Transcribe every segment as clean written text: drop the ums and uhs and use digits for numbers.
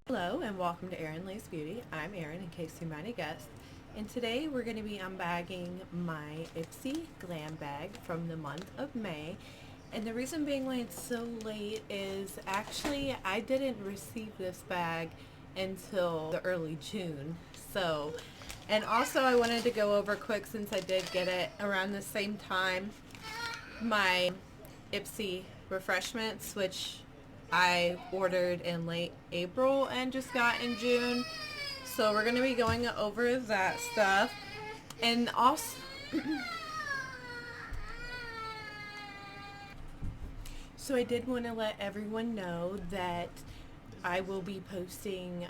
Hello and welcome to Erin Lace Beauty. I'm Erin in case you might have guessed. And today we're going to be unbagging my Ipsy Glam bag from the month of May. And the reason being why it's so late is actually I didn't receive this bag until the early June. And also I wanted to go over quick since I did get it around the same time, my Ipsy refreshments, which I ordered in late April and just got in June. So we're going to be going over that stuff. And also, so I did want to let everyone know that I will be posting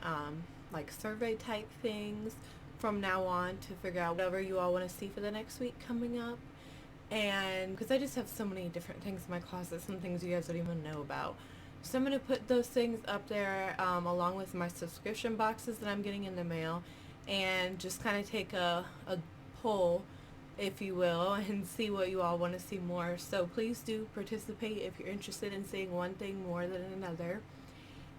like survey type things from now on to figure out whatever you all want to see for the next week coming up. And because I just have so many different things in my closet, some things you guys don't even know about. So I'm going to put those things up there along with my subscription boxes that I'm getting in the mail, and just kind of take a poll, if you will, and see what you all want to see more. So please do participate if you're interested in seeing one thing more than another.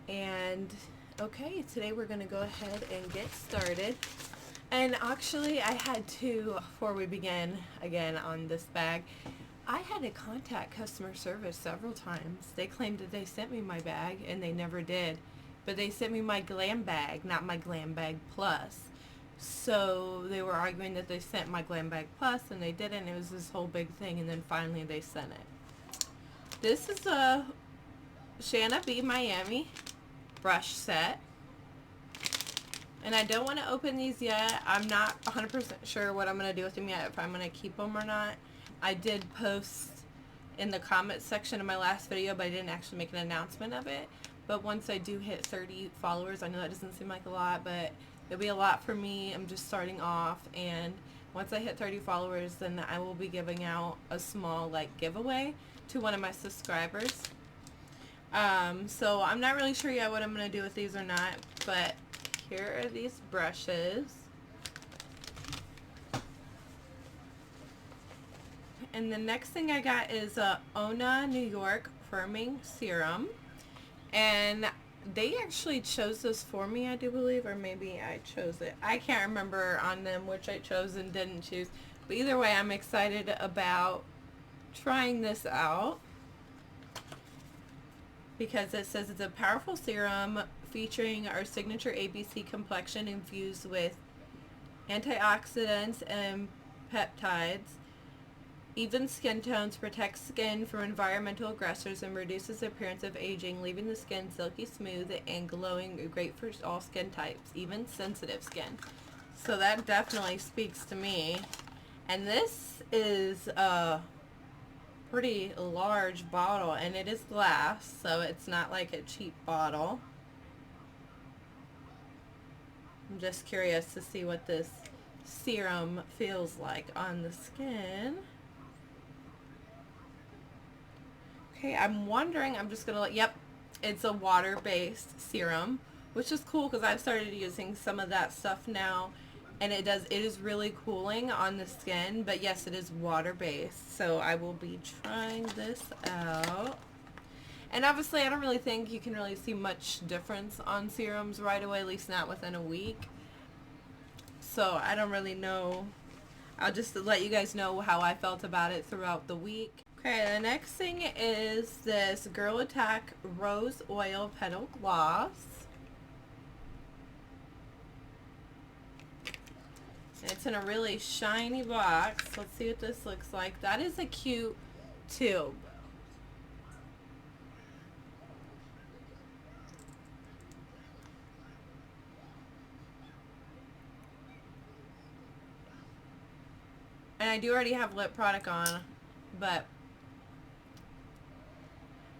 And okay, today we're going to go ahead and get started. And actually I had to, before we begin again on this bag, I had to contact customer service several times. They claimed that they sent me my bag and they never did. But they sent me my glam bag, not my Glambag Plus. So they were arguing that they sent my Glambag Plus and they didn't. It was this whole big thing, and then finally they sent it. This is a Shaina B Miami brush set. And I don't want to open these yet. I'm not 100% sure what I'm going to do with them yet, if I'm going to keep them or not. I did post in the comments section of my last video, but I didn't actually make an announcement of it. But once I do hit 30 followers, I know that doesn't seem like a lot, but it'll be a lot for me. I'm just starting off, and once I hit 30 followers, then I will be giving out a small giveaway to one of my subscribers. So I'm not really sure yet what I'm going to do with these or not, but here are these brushes. And the next thing I got is a Ona New York firming serum, and they actually chose this for me, I do believe, or maybe I chose it. I can't remember on them which I chose and didn't choose, but either way I'm excited about trying this out because it says it's a powerful serum featuring our signature ABC complexion infused with antioxidants and peptides. Even skin tones, protects skin from environmental aggressors, and reduces the appearance of aging, leaving the skin silky smooth and glowing, great for all skin types, even sensitive skin. So that definitely speaks to me. And this is a pretty large bottle, and it is glass, so it's not like a cheap bottle. I'm just curious to see what this serum feels like on the skin. Okay, I'm wondering, I'm just going to yep, it's a water-based serum, which is cool because I've started using some of that stuff now, and it is really cooling on the skin, but yes, it is water-based, so I will be trying this out. And obviously, I don't really think you can really see much difference on serums right away, at least not within a week. So I don't really know. I'll just let you guys know how I felt about it throughout the week. Okay, the next thing is this Girl Attack Rose Oil Petal Gloss. It's in a really shiny box. Let's see what this looks like. That is a cute tube. And I do already have lip product on, but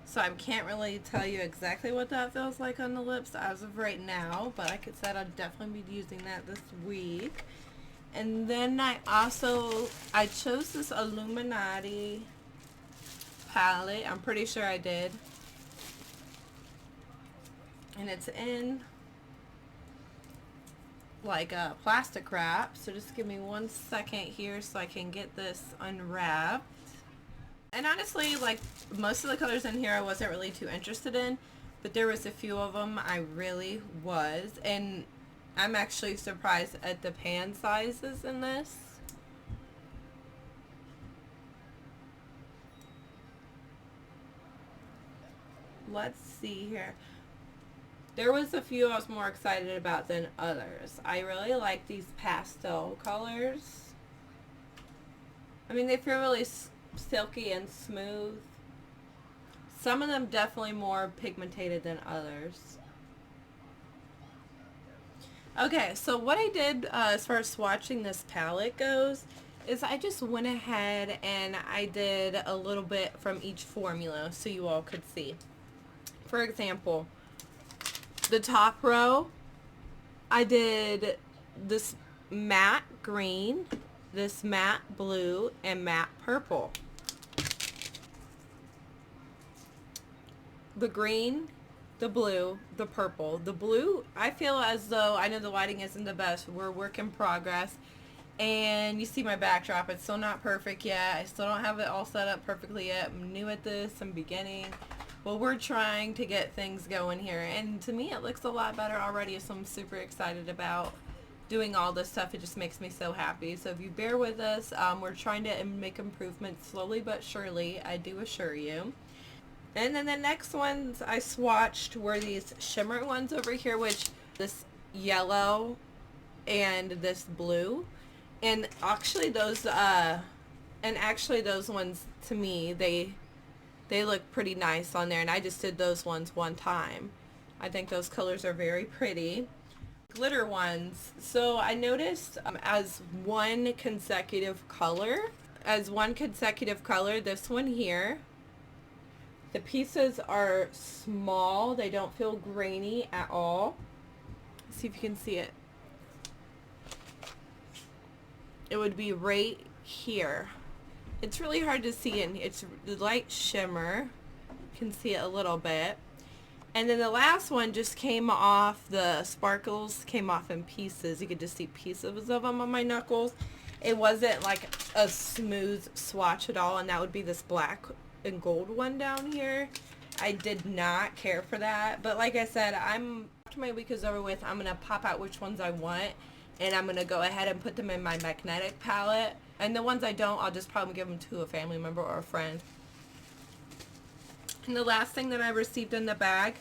so I can't really tell you exactly what that feels like on the lips as of right now, but like I said, I'll definitely be using that this week. And then I chose this Illuminati palette. I'm pretty sure I did. And it's in like a plastic wrap, so just give me 1 second here so I can get this unwrapped. And honestly, like, most of the colors in here I wasn't really too interested in, but there was a few of them I really was, and I'm actually surprised at the pan sizes in this. Let's see here. There was a few I was more excited about than others. I really like these pastel colors. I mean, they feel really silky and smooth. Some of them definitely more pigmented than others. Okay, so what I did as far as swatching this palette goes is I just went ahead and I did a little bit from each formula so you all could see. For example, the top row, I did this matte green, this matte blue, and matte purple. The green, the blue, the purple. The blue, I feel as though, I know the lighting isn't the best. We're work in progress. And you see my backdrop. It's still not perfect yet. I still don't have it all set up perfectly yet. I'm new at this. I'm beginning. Well, we're trying to get things going here. And to me, it looks a lot better already. So I'm super excited about doing all this stuff. It just makes me so happy. So if you bear with us, we're trying to make improvements slowly but surely. I do assure you. And then the next ones I swatched were these shimmer ones over here, which this yellow and this blue. And actually those ones, to me, they look pretty nice on there, and I just did those ones one time. I think those colors are very pretty. Glitter ones. So I noticed as one consecutive color, this one here, the pieces are small. They don't feel grainy at all. Let's see if you can see it. It would be right here. It's really hard to see it. It's the light shimmer. You can see it a little bit. And then the last one just came off, the sparkles came off in pieces. You could just see pieces of them on my knuckles. It wasn't like a smooth swatch at all, and that would be this black and gold one down here. I did not care for that, but like I said, after my week is over with, I'm gonna pop out which ones I want, and I'm gonna go ahead and put them in my magnetic palette. And the ones I don't, I'll just probably give them to a family member or a friend. And the last thing that I received in the bag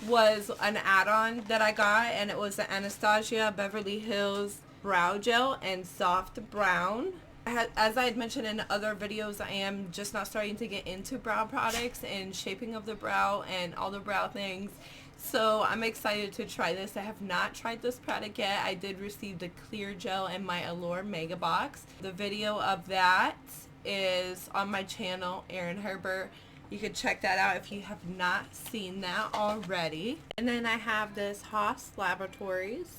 was an add-on that I got, and it was the Anastasia Beverly Hills Brow Gel in Soft Brown. As I had mentioned in other videos, I am just now starting to get into brow products and shaping of the brow and all the brow things. So I'm excited to try this. I have not tried this product yet. I did receive the clear gel in my Allure Mega Box. The video of that is on my channel, Erin Herbert. You could check that out if you have not seen that already. And then I have this Haus Laboratories.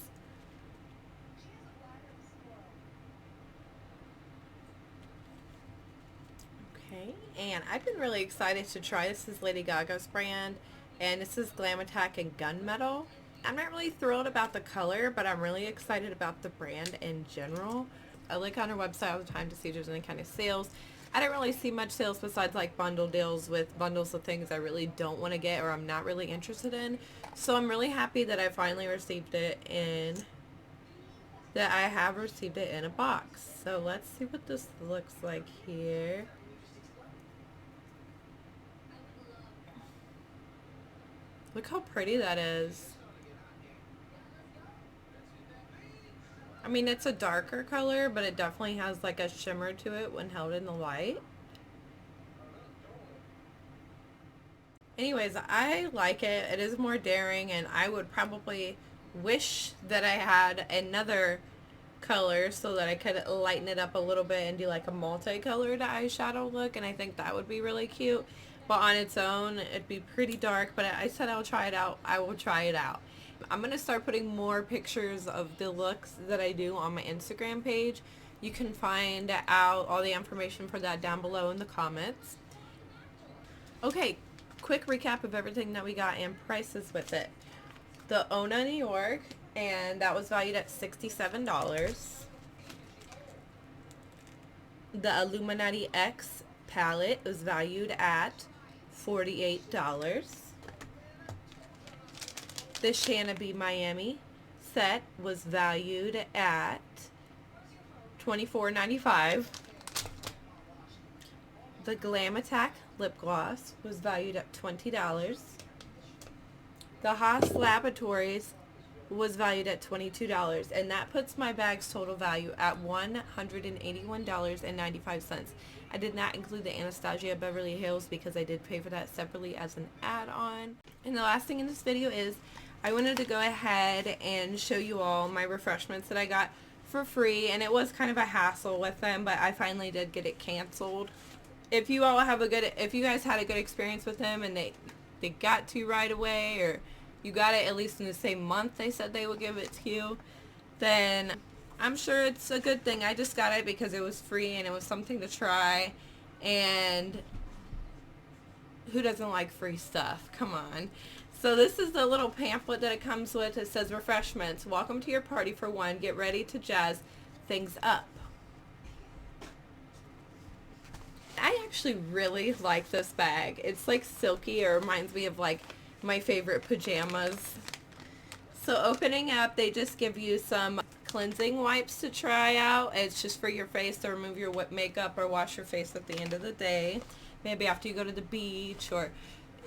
Okay, and I've been really excited to try this. This is Lady Gaga's brand, and this is Glam Attack and Gunmetal. I'm not really thrilled about the color, but I'm really excited about the brand in general. I look on her website all the time to see if there's any kind of sales. I don't really see much sales besides like bundle deals with bundles of things I really don't want to get or I'm not really interested in. So I'm really happy that I finally received it in a box. So let's see what this looks like here. Look how pretty that is. I mean, it's a darker color, but it definitely has like a shimmer to it when held in the light. Anyways, I like it. It is more daring, and I would probably wish that I had another color so that I could lighten it up a little bit and do like a multicolored eyeshadow look, and I think that would be really cute. But on its own, it'd be pretty dark, but I said I'll try it out. I will try it out. I'm going to start putting more pictures of the looks that I do on my Instagram page. You can find out all the information for that down below in the comments. Okay, quick recap of everything that we got and prices with it. The Ona New York, and that was valued at $67. The Illuminati X palette was valued at $48. The Shaina Be Miami set was valued at $24.95. The Glam Attack lip gloss was valued at $20. The Haus Laboratories was valued at $22, and that puts my bag's total value at $181.95. I did not include the Anastasia Beverly Hills because I did pay for that separately as an add-on. And the last thing in this video is I wanted to go ahead and show you all my refreshments that I got for free, and it was kind of a hassle with them, but I finally did get it canceled. If you guys had a good experience with them and they got to you right away, or you got it at least in the same month they said they would give it to you, then I'm sure it's a good thing. I just got it because it was free and it was something to try, and who doesn't like free stuff? Come on. So this is the little pamphlet that it comes with. It says refreshments. Welcome to your party for one. Get ready to jazz things up. I actually really like this bag. It's like silky, or reminds me of like my favorite pajamas. So opening up, they just give you some cleansing wipes to try out. It's just for your face to remove your makeup or wash your face at the end of the day. Maybe after you go to the beach or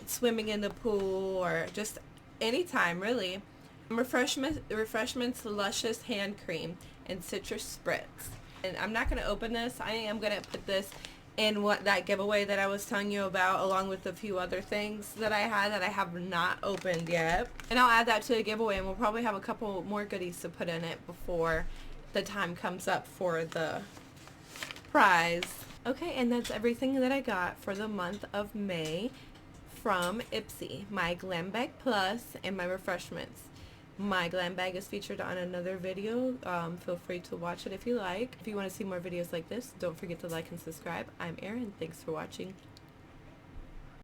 swimming in the pool, or just anytime really. Refreshments Luscious Hand Cream and Citrus Spritz. And I'm not going to open this. I am going to put this in that giveaway that I was telling you about, along with a few other things that I had that I have not opened yet. And I'll add that to the giveaway, and we'll probably have a couple more goodies to put in it before the time comes up for the prize. Okay, and that's everything that I got for the month of May from Ipsy. My Glambag Plus and my refreshments. My glam bag is featured on another video. Feel free to watch it if you like. If you want to see more videos like this, don't forget to like and subscribe. I'm Erin. Thanks for watching.